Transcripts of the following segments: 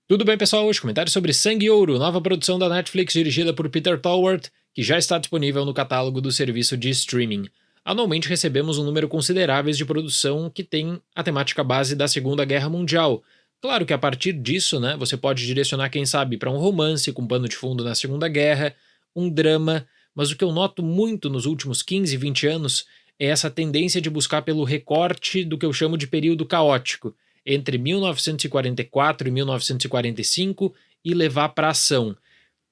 Tudo bem, pessoal? Hoje comentário sobre Sangue e Ouro, nova produção da Netflix dirigida por Peter Tolworth, que já está disponível no catálogo do serviço de streaming. Anualmente recebemos um número considerável de produção que tem a temática base da Segunda Guerra Mundial. Claro que a partir disso, você pode direcionar, quem sabe, para um romance com pano de fundo na Segunda Guerra, um drama, mas o que eu noto muito nos últimos 15, 20 anos é essa tendência de buscar pelo recorte do que eu chamo de período caótico entre 1944 e 1945 e levar para ação.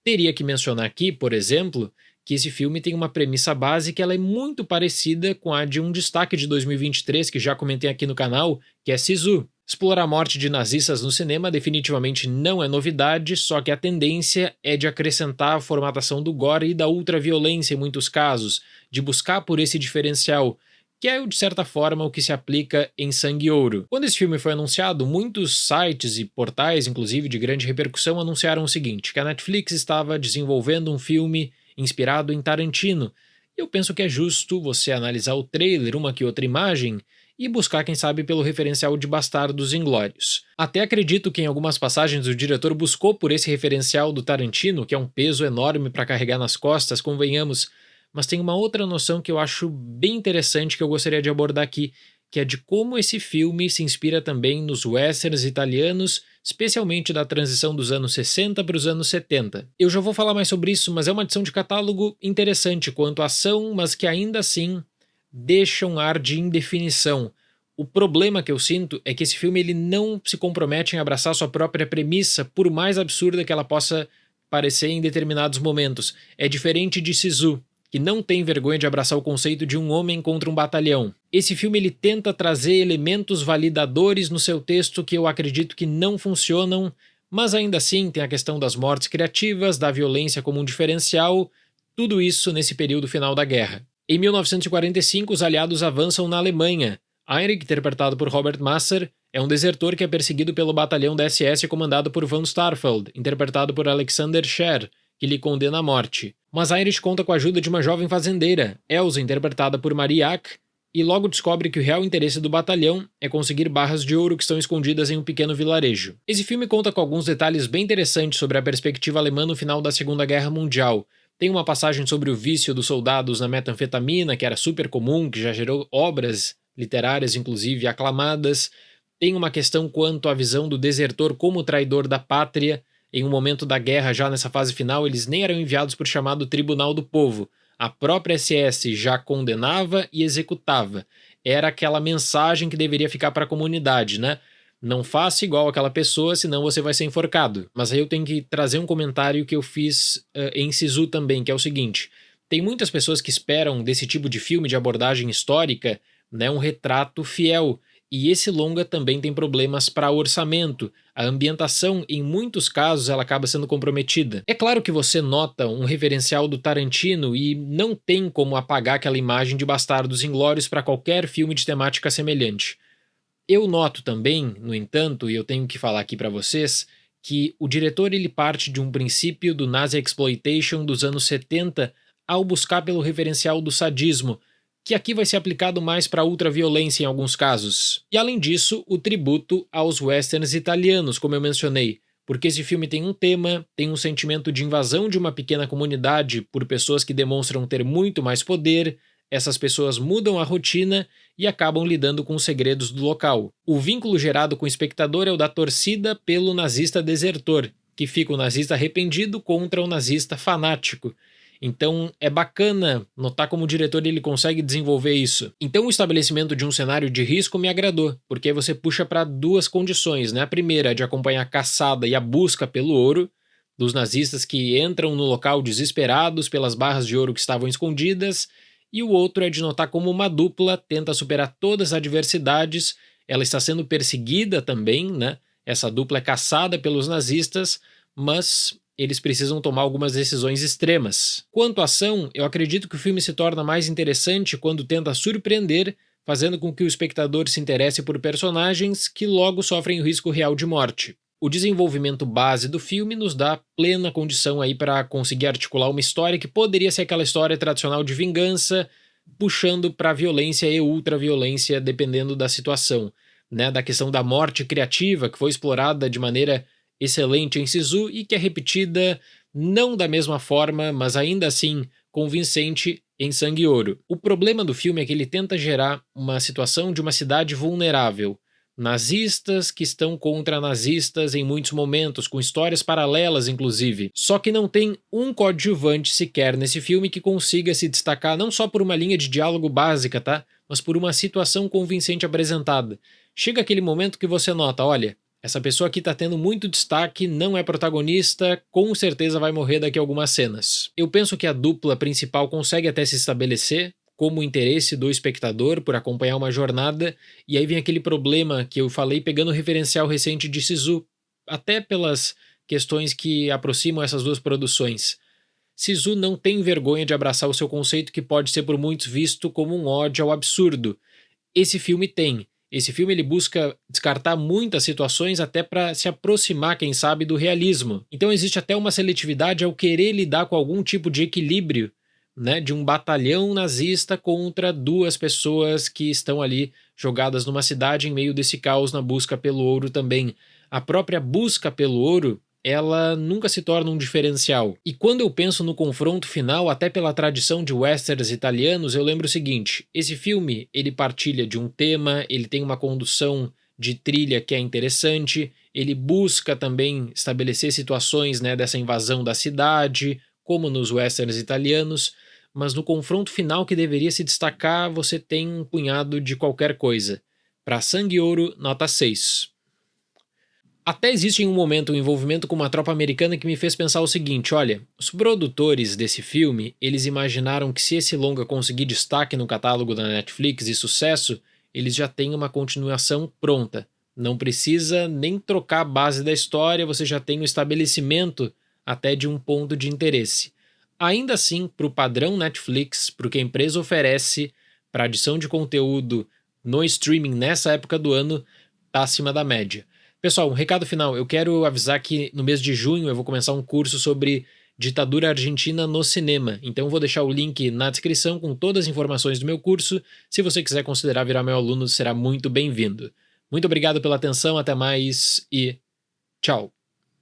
Teria que mencionar aqui, por exemplo, que esse filme tem uma premissa base que ela é muito parecida com a de um destaque de 2023 que já comentei aqui no canal, que é Sisu. Explorar a morte de nazistas no cinema definitivamente não é novidade, só que a tendência é de acrescentar a formatação do gore e da ultraviolência em muitos casos, de buscar por esse diferencial, que é, de certa forma, o que se aplica em Sangue e Ouro. Quando esse filme foi anunciado, muitos sites e portais, inclusive de grande repercussão, anunciaram o seguinte, que a Netflix estava desenvolvendo um filme inspirado em Tarantino. Eu penso que é justo você analisar o trailer, uma que outra imagem, e buscar, quem sabe, pelo referencial de Bastardos Inglórios. Até acredito que em algumas passagens o diretor buscou por esse referencial do Tarantino, que é um peso enorme para carregar nas costas, convenhamos, mas tem uma outra noção que eu acho bem interessante que eu gostaria de abordar aqui, que é de como esse filme se inspira também nos westerns italianos, especialmente da transição dos anos 60 para os anos 70. Eu já vou falar mais sobre isso, mas é uma edição de catálogo interessante quanto à ação, mas que ainda assim deixa um ar de indefinição. O problema que eu sinto é que esse filme ele não se compromete em abraçar sua própria premissa, por mais absurda que ela possa parecer em determinados momentos. É diferente de Sisu, que não tem vergonha de abraçar o conceito de um homem contra um batalhão. Esse filme ele tenta trazer elementos validadores no seu texto que eu acredito que não funcionam, mas ainda assim tem a questão das mortes criativas, da violência como um diferencial, tudo isso nesse período final da guerra. Em 1945, os aliados avançam na Alemanha. Heinrich, interpretado por Robert Masser, é um desertor que é perseguido pelo batalhão da SS comandado por von Starfeld, interpretado por Alexander Scher, que lhe condena à morte. Mas Heinrich conta com a ajuda de uma jovem fazendeira, Elsa, interpretada por Marie Ack, e logo descobre que o real interesse do batalhão é conseguir barras de ouro que estão escondidas em um pequeno vilarejo. Esse filme conta com alguns detalhes bem interessantes sobre a perspectiva alemã no final da Segunda Guerra Mundial. Tem uma passagem sobre o vício dos soldados na metanfetamina, que era super comum, que já gerou obras literárias, inclusive aclamadas. Tem uma questão quanto à visão do desertor como traidor da pátria. Em um momento da guerra, já nessa fase final, eles nem eram enviados por chamado Tribunal do Povo. A própria SS já condenava e executava. Era aquela mensagem que deveria ficar para a comunidade, Não faça igual aquela pessoa, senão você vai ser enforcado. Mas aí eu tenho que trazer um comentário que eu fiz em Sisu também, que é o seguinte. Tem muitas pessoas que esperam desse tipo de filme de abordagem histórica, um retrato fiel. E esse longa também tem problemas para orçamento. A ambientação, em muitos casos, ela acaba sendo comprometida. É claro que você nota um referencial do Tarantino e não tem como apagar aquela imagem de Bastardos Inglórios para qualquer filme de temática semelhante. Eu noto também, no entanto, e eu tenho que falar aqui para vocês, que o diretor ele parte de um princípio do Nazi Exploitation dos anos 70 ao buscar pelo referencial do sadismo, que aqui vai ser aplicado mais para a ultraviolência em alguns casos. E além disso, o tributo aos westerns italianos, como eu mencionei, porque esse filme tem um tema, tem um sentimento de invasão de uma pequena comunidade por pessoas que demonstram ter muito mais poder, essas pessoas mudam a rotina e acabam lidando com os segredos do local. O vínculo gerado com o espectador é o da torcida pelo nazista desertor, que fica o nazista arrependido contra o nazista fanático. Então é bacana notar como o diretor ele consegue desenvolver isso. Então o estabelecimento de um cenário de risco me agradou, porque você puxa para duas condições, A primeira é de acompanhar a caçada e a busca pelo ouro, dos nazistas que entram no local desesperados pelas barras de ouro que estavam escondidas, e o outro é de notar como uma dupla tenta superar todas as adversidades, ela está sendo perseguida também, Essa dupla é caçada pelos nazistas, mas eles precisam tomar algumas decisões extremas. Quanto à ação, eu acredito que o filme se torna mais interessante quando tenta surpreender, fazendo com que o espectador se interesse por personagens que logo sofrem o risco real de morte. O desenvolvimento base do filme nos dá plena condição aí para conseguir articular uma história que poderia ser aquela história tradicional de vingança, puxando para violência e ultraviolência, dependendo da situação, Da questão da morte criativa, que foi explorada de maneira excelente em Sisu e que é repetida não da mesma forma, mas ainda assim convincente em Sangue e Ouro. O problema do filme é que ele tenta gerar uma situação de uma cidade vulnerável. Nazistas que estão contra nazistas em muitos momentos, com histórias paralelas inclusive. Só que não tem um coadjuvante sequer nesse filme que consiga se destacar não só por uma linha de diálogo básica, tá? Mas por uma situação convincente apresentada. Chega aquele momento que você nota, olha, essa pessoa aqui tá tendo muito destaque, não é protagonista, com certeza vai morrer daqui a algumas cenas. Eu penso que a dupla principal consegue até se estabelecer como o interesse do espectador por acompanhar uma jornada, e aí vem aquele problema que eu falei pegando o referencial recente de Sisu, até pelas questões que aproximam essas duas produções. Sisu não tem vergonha de abraçar o seu conceito que pode ser por muitos visto como um ódio ao absurdo. Esse filme tem. Esse filme ele busca descartar muitas situações até para se aproximar, quem sabe, do realismo. Então existe até uma seletividade ao querer lidar com algum tipo de equilíbrio, né, de um batalhão nazista contra duas pessoas que estão ali jogadas numa cidade em meio desse caos na busca pelo ouro também. A própria busca pelo ouro, ela nunca se torna um diferencial. E quando eu penso no confronto final, até pela tradição de westerns italianos, eu lembro o seguinte: esse filme ele partilha de um tema, ele tem uma condução de trilha que é interessante, ele busca também estabelecer situações, né, dessa invasão da cidade, como nos westerns italianos, mas no confronto final que deveria se destacar, você tem um punhado de qualquer coisa. Para Sangue e Ouro, nota 6. Até existe em um momento um envolvimento com uma tropa americana que me fez pensar o seguinte, olha, os produtores desse filme, eles imaginaram que se esse longa conseguir destaque no catálogo da Netflix e sucesso, eles já têm uma continuação pronta. Não precisa nem trocar a base da história, você já tem o estabelecimento até de um ponto de interesse. Ainda assim, para o padrão Netflix, para o que a empresa oferece, para a adição de conteúdo no streaming nessa época do ano, está acima da média. Pessoal, um recado final. Eu quero avisar que no mês de junho eu vou começar um curso sobre ditadura argentina no cinema. Então eu vou deixar o link na descrição com todas as informações do meu curso. Se você quiser considerar virar meu aluno, será muito bem-vindo. Muito obrigado pela atenção, até mais e tchau!